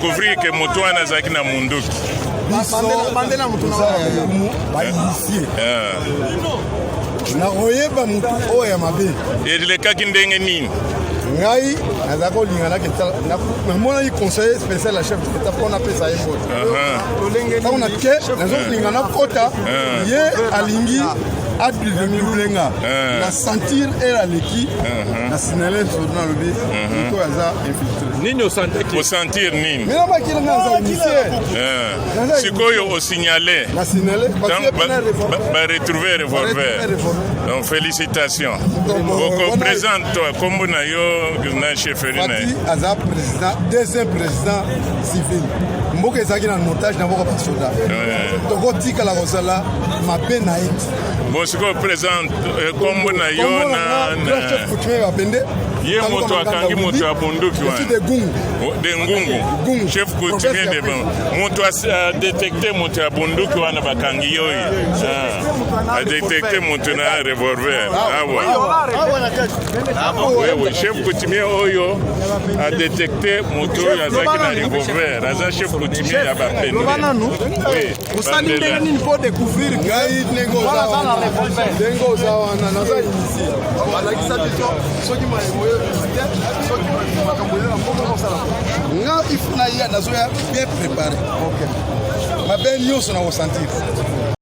découvrir que moto wana azalaki na munduki. Bandela mutu na ba initié. Na oyeba mutu oya mabe. Elekaki ndenge nini? Ngai nazako lingana ke na mona yi conseiller spécial la chef d'état pour na pesa yebo. Quand on a que nazo lingana kota ye alingi advenir na sentir era leki na signaler sur na lobi to aza infiltré. Nini au sentir nini? Mais là qui na initié. Sikoyo au signaler. Na signaler parce que ba retrouver revolver. Donc félicitations. Vous présente toi comme na yo na chefferie na. Aza président, deuxième président civil. Mboka ezaki na otage na mboka basoda. Donc otika la rosala mabe na it. Bon siko présente comme na yo na chef coutumier bapende. Ye moto akangi moto ya bunduki wana. De ngungu. Chef coutumier de bon. Moto a détecté moto ya bunduki wana bakangi yo. A détecté moto na revolver. Oui, chef coutumier oyo a détecté moto ya zaki na revolver. Aza chef coutumier ya bapende. Oui. Vous savez nini pour découvrir ngai nego za wana naza initié. Ala kisabiso soki maemo nga ifuna ya nazo ya bien préparé. OK. Ma belle nyonso na ressentir.